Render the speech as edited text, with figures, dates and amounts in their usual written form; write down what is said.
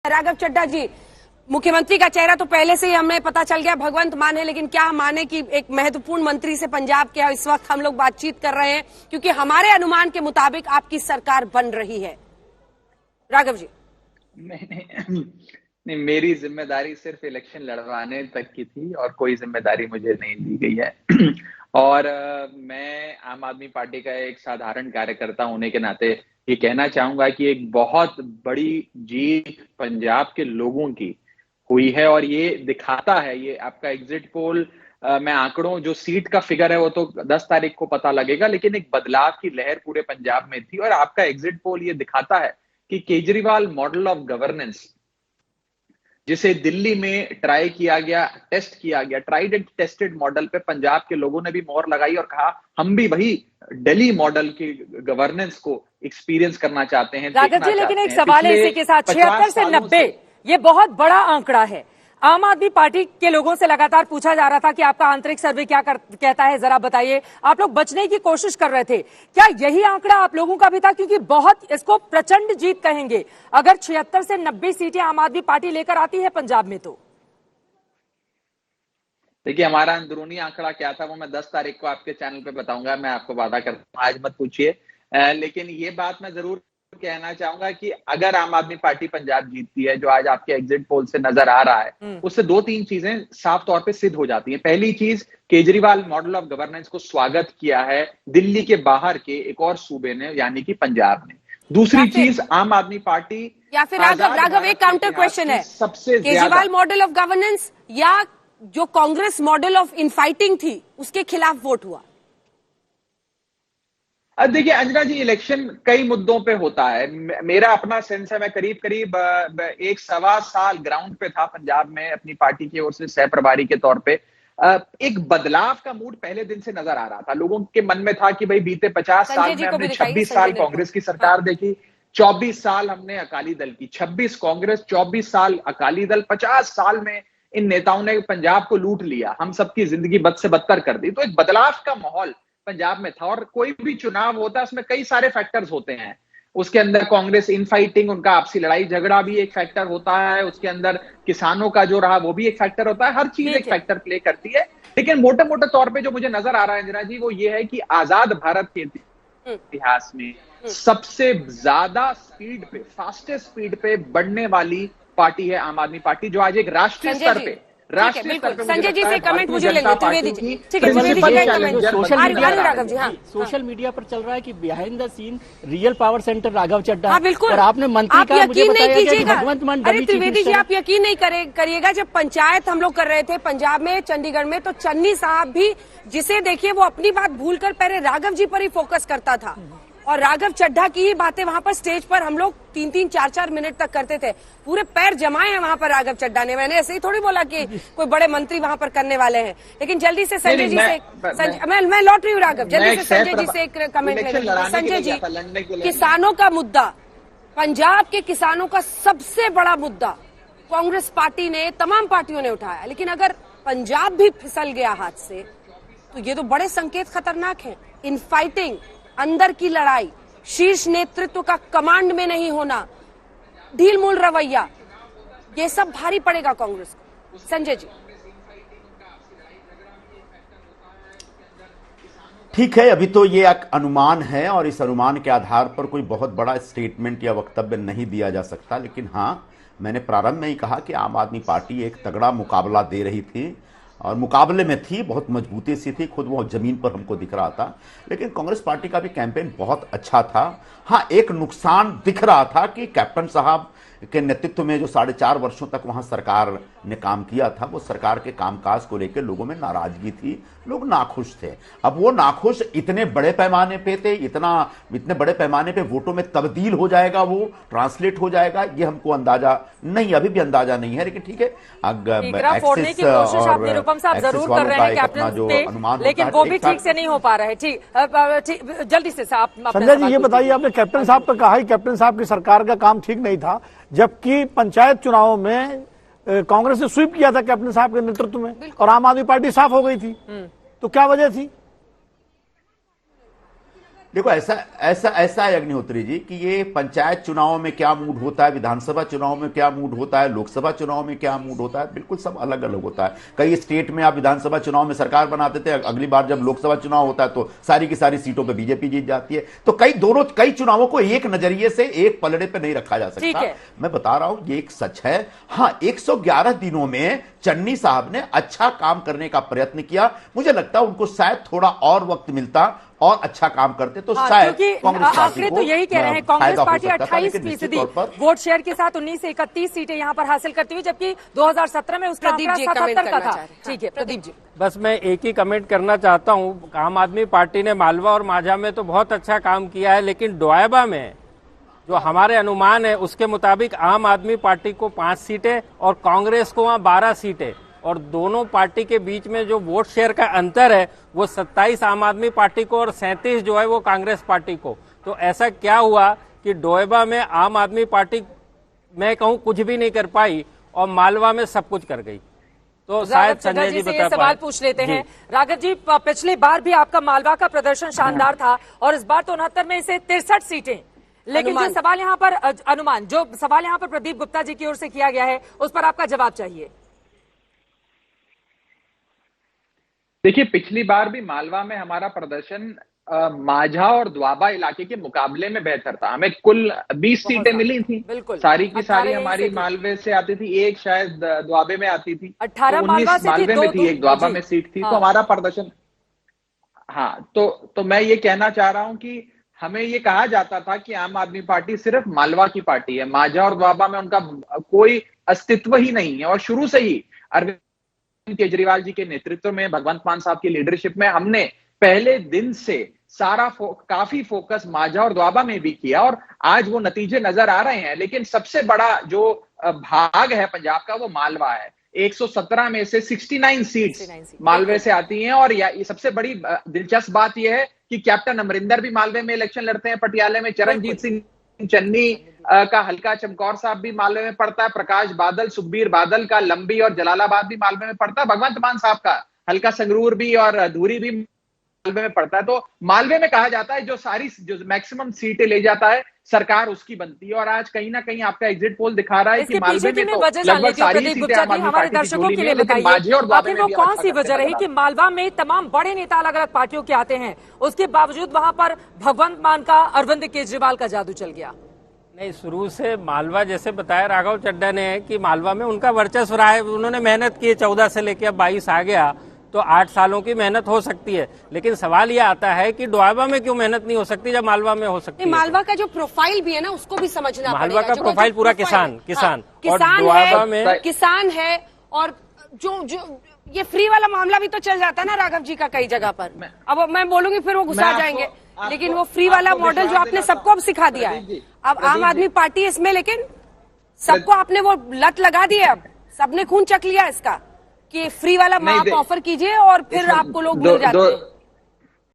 राघव चड्ढा जी, मुख्यमंत्री का चेहरा तो पहले से ही हमें पता चल गया, भगवंत मान है, लेकिन क्या माने कि एक महत्वपूर्ण मंत्री से पंजाब के इस वक्त हम लोग बातचीत कर रहे हैं क्योंकि हमारे अनुमान के मुताबिक आपकी सरकार बन रही है। राघव जी। नहीं, मेरी जिम्मेदारी सिर्फ इलेक्शन लड़वाने तक की थी और कोई जिम्मेदारी मुझे नहीं दी गई है। और मैं आम आदमी पार्टी का एक साधारण कार्यकर्ता होने के नाते ये कहना चाहूंगा कि एक बहुत बड़ी जीत पंजाब के लोगों की हुई है और ये दिखाता है, ये आपका एग्जिट पोल मैं आंकड़ों, जो सीट का फिगर है वो तो 10 तारीख को पता लगेगा, लेकिन एक बदलाव की लहर पूरे पंजाब में थी और आपका एग्जिट पोल ये दिखाता है कि केजरीवाल मॉडल ऑफ गवर्नेंस, जिसे दिल्ली में ट्राई किया गया, टेस्ट किया गया, ट्राइड एंड टेस्टेड मॉडल पे पंजाब के लोगों ने भी मोहर लगाई और कहा हम भी वही दिल्ली मॉडल की गवर्नेंस को एक्सपीरियंस करना चाहते हैं। राघव जी, लेकिन एक सवाल है इसी के साथ, 76 से 90 ये बहुत बड़ा आंकड़ा है। आम आदमी पार्टी के लोगों से लगातार पूछा जा रहा था कि आपका आंतरिक सर्वे क्या कहता है, जरा बताइए। आप लोग बचने की कोशिश कर रहे थे, क्या यही आंकड़ा आप लोगों का भी था? क्योंकि बहुत इसको प्रचंड जीत कहेंगे अगर 76 से 90 सीटें आम आदमी पार्टी लेकर आती है पंजाब में। तो देखिए, हमारा अंदरूनी आंकड़ा क्या था वो मैं 10 तारीख को आपके चैनल पे बताऊंगा, मैं आपको वादा करता हूं, आज मत पूछिए। लेकिन ये बात मैं जरूर कहना चाहूंगा कि अगर आम आदमी पार्टी पंजाब जीतती है, जो आज आपके एग्जिट पोल से नजर आ रहा है, उससे 2-3 चीजें साफ तौर पे सिद्ध हो जाती हैं। पहली चीज, केजरीवाल मॉडल ऑफ गवर्नेंस को स्वागत किया है दिल्ली के बाहर के एक और सूबे ने, यानी कि पंजाब ने। दूसरी चीज, आम आदमी पार्टी या फिर राघव एक काउंटर क्वेश्चन है, सबसे केजरीवाल मॉडल ऑफ गवर्नेंस या जो कांग्रेस मॉडल ऑफ इनफाइटिंग थी उसके खिलाफ वोट हुआ? देखिए अंजना जी, इलेक्शन कई मुद्दों पे होता है। मेरा अपना सेंस है, मैं करीब 1.25 साल ग्राउंड पे था पंजाब में अपनी पार्टी की ओर से सह प्रभारी के तौर पे। एक बदलाव का मूड पहले दिन से नजर आ रहा था। लोगों के मन में था कि भाई बीते 50 साल में हमने 26 साल कांग्रेस की सरकार देखी, 24 साल हमने अकाली दल की, 26 कांग्रेस, 24 साल अकाली दल, 50 साल में इन नेताओं ने पंजाब को लूट लिया, हम सबकी जिंदगी बद से बदतर कर दी। तो एक बदलाव का माहौल पंजाब में था और कोई भी चुनाव होता है उसमें कई सारे फैक्टर्स होते हैं। उसके अंदर कांग्रेस इनफाइटिंग, उनका आपसी लड़ाई झगड़ा भी एक फैक्टर होता है, उसके अंदर किसानों का जो रहा वो भी एक फैक्टर होता है, हर चीज एक फैक्टर प्ले करती है। लेकिन मोटे मोटे तौर पे जो मुझे नजर आ रहा है इंदिरा जी, वो ये है कि आजाद भारत के इतिहास में सबसे ज्यादा स्पीड पे, फास्टेस्ट स्पीड पे बढ़ने वाली पार्टी है आम आदमी पार्टी, जो आज एक राष्ट्रीय स्तर पे, संजय जी से कमेंट मुझे लेंगे, त्रिवेदी जी। ठीक है, त्रिवेदी जी का कमेंट। सोशल मीडिया पर चल रहा है कि behind the scene real power centre Raghav Chadha. हाँ बिल्कुल, और आपने मंत्री का मुझे बताया कि भगवंत मान। अरे त्रिवेदी जी, आप यकीन नहीं करिएगा, जब पंचायत हम लोग कर रहे थे पंजाब में, चंडीगढ़ में, तो चन्नी साहब भी, जिसे देखिए वो अपनी बात भूलकर पहले राघव जी पर ही फोकस करता था और राघव चड्ढा की ही बातें वहां पर स्टेज पर हम लोग 3-3, 4-4 मिनट तक करते थे। पूरे पैर जमाए हैं वहां पर राघव चड्ढा ने। मैंने ऐसे ही थोड़ी बोला कि कोई बड़े मंत्री वहां पर करने वाले हैं। लेकिन जल्दी से संजय जी से, मैं लौट रही हूँ राघव, जल्दी से संजय जी से एक कमेंट लेंगे। संजय जी, किसानों का मुद्दा, पंजाब के किसानों का सबसे बड़ा मुद्दा कांग्रेस पार्टी ने, तमाम पार्टियों ने उठाया, लेकिन अगर पंजाब भी फिसल गया हाथ से तो ये तो बड़े संकेत खतरनाक है। इनफाइटिंग, अंदर की लड़ाई, शीर्ष नेतृत्व का कमांड में नहीं होना, ढील मूल रवैया, ये सब भारी पड़ेगा कांग्रेस को। संजय जी। ठीक है, अभी तो ये एक अनुमान है और इस अनुमान के आधार पर कोई बहुत बड़ा स्टेटमेंट या वक्तव्य नहीं दिया जा सकता। लेकिन हाँ, मैंने प्रारंभ में ही कहा कि आम आदमी पार्टी एक तगड़ा मुकाबला दे रही थी और मुकाबले में थी, बहुत मजबूती से थी, खुद वो जमीन पर हमको दिख रहा था। लेकिन कांग्रेस पार्टी का भी कैंपेन बहुत अच्छा था। हाँ, एक नुकसान दिख रहा था कि कैप्टन साहब के नेतृत्व में जो 4.5 वर्षों तक वहां सरकार ने काम किया था, वो सरकार के कामकाज को लेकर लोगों में नाराजगी थी, लोग नाखुश थे। अब वो नाखुश इतने बड़े पैमाने पे थे, इतने बड़े पैमाने पे वोटों में तब्दील हो जाएगा, वो ट्रांसलेट हो जाएगा, ये हमको अंदाजा नहीं, अभी भी अंदाजा नहीं है। लेकिन ठीक है, फोड़ने की कोशिश आप निरुपम साहब जरूर कर रहे हैं कैप्टन पे, लेकिन वो भी ठीक से नहीं हो पा रहा है। ठीक, जल्दी से संजय जी ये बताइए, आपने कैप्टन साहब पर कहा कैप्टन साहब की सरकार का काम ठीक नहीं था, जबकि पंचायत चुनावों में कांग्रेस ने स्वीप किया था कैप्टन साहब के नेतृत्व में और आम आदमी पार्टी साफ हो गई थी, तो क्या वजह थी? देखो ऐसा ऐसा ऐसा है अग्निहोत्री जी कि ये पंचायत चुनाव में क्या मूड होता है, विधानसभा चुनाव में क्या मूड होता है, लोकसभा चुनाव में क्या मूड होता है, बिल्कुल सब अलग अलग होता है। कई स्टेट में आप विधानसभा चुनाव में सरकार बनाते थे, अगली बार जब लोकसभा चुनाव होता है तो सारी की सारी सीटों पर बीजेपी जीत जाती है। तो कई चुनावों को एक नजरिए से एक पलड़े पर नहीं रखा जा सकता। मैं बता रहा हूं ये एक सच है। हाँ, 111 दिनों में चन्नी साहब ने अच्छा काम करने का प्रयत्न किया। मुझे लगता है उनको शायद थोड़ा और वक्त मिलता और अच्छा काम करते तो शायद कांग्रेस आंकड़े तो यही कह रहे हैं, कांग्रेस पार्टी 28% वोट शेयर के साथ 19 से 31 सीटें यहां पर हासिल करती हुई, जबकि 2017 में उसका आंकड़ा 77 का था। ठीक है प्रदीप जी, बस मैं एक ही कमेंट करना चाहता हूं। आम आदमी पार्टी ने मालवा और माझा में तो बहुत अच्छा काम किया है, लेकिन डोएबा में जो हमारे अनुमान है उसके मुताबिक आम आदमी पार्टी को 5 सीटें और कांग्रेस को वहां 12 सीटें, और दोनों पार्टी के बीच में जो वोट शेयर का अंतर है वो 27 आम आदमी पार्टी को और 37 जो है वो कांग्रेस पार्टी को। तो ऐसा क्या हुआ कि डोएबा में आम आदमी पार्टी मैं कहूं कुछ भी नहीं कर पाई और मालवा में सब कुछ कर गई। तो शायद संजय जी बता सवाल पूछ लेते हैं। राघव जी, पिछली बार भी आपका मालवा का प्रदर्शन शानदार था और इस बार तो 69 में से 63 सीटें, लेकिन जो सवाल यहाँ पर अनुमान, जो सवाल यहाँ पर प्रदीप गुप्ता जी की ओर से किया गया है उस पर आपका जवाब चाहिए। देखिए, पिछली बार भी मालवा में हमारा प्रदर्शन माझा और द्वाबा इलाके के मुकाबले में बेहतर था। हमें कुल 20 सीटें मिली थी, सारी की सारी हमारी मालवे से आती थी, एक शायद द्वाबे में आती थी, 18 मालवे में थी, एक द्वाबा में सीट थी। तो हमारा प्रदर्शन, हाँ, तो मैं ये कहना चाह रहा हूं कि हमें ये कहा जाता था कि आम आदमी पार्टी सिर्फ मालवा की पार्टी है, माझा और द्वाबा में उनका कोई अस्तित्व ही नहीं है। और शुरू से ही अरविंद केजरीवाल जी के नेतृत्व में, भगवंत मान साहब की लीडरशिप में हमने पहले दिन से काफी फोकस माझा और द्वाबा में भी किया और आज वो नतीजे नजर आ रहे हैं। लेकिन सबसे बड़ा जो भाग है पंजाब का वो मालवा है। 117 में से 69 सीट्स मालवे से आती हैं। और ये सबसे बड़ी दिलचस्प बात यह है कि कैप्टन अमरिंदर भी मालवे में इलेक्शन लड़ते हैं, पटियाले में चरणजीत सिंह चन्नी का हल्का चमकौर साहब भी मालवे में पड़ता है, प्रकाश बादल, सुखबीर बादल का लंबी और जलालाबाद भी मालवे में पड़ता है, भगवंत मान साहब का हल्का संगरूर भी और धूरी भी मालवे में पड़ता है। तो मालवे में कहा जाता है जो मैक्सिमम सीटें ले जाता है सरकार उसकी बनती है। और आज कहीं ना कहीं आपका एग्जिट पोल दिखा रहा है कि मालवे में तो लगभग सारी सीटें हमारे दर्शकों के लिए बताइए, आखिर वो कौन सी वजह रही कि मालवा में तमाम बड़े नेता अलग अलग पार्टियों के आते हैं, उसके बावजूद वहां पर भगवंत मान का, अरविंद केजरीवाल का जादू चल गया? नहीं, शुरू से मालवा, जैसे बताया राघव चड्ढा ने कि मालवा में उनका वर्चस्व रहा है, उन्होंने मेहनत की है, 14 से लेकर अब 22 आ गया तो 8 सालों की मेहनत हो सकती है। लेकिन सवाल यह आता है कि डोएबा में क्यों मेहनत नहीं हो सकती जब मालवा में हो सकती है? मालवा का जो प्रोफाइल भी है ना उसको भी समझना पड़ेगा। मालवा का प्रोफाइल पूरा किसान किसान है और जो ये फ्री वाला मामला भी तो चल जाता है ना राघव जी का कई जगह पर। अब मैं बोलूंगी फिर वो गुस्सा जाएंगे, लेकिन वो फ्री वाला मॉडल जो आपने सबको अब सिखा दिया है, अब आम आदमी पार्टी इसमें, लेकिन सबको आपने वो लत लगा दी है, अब सबने खून चख लिया इसका कि फ्री वाला माप ऑफर कीजिए और फिर आपको लोग मिल जाते हैं।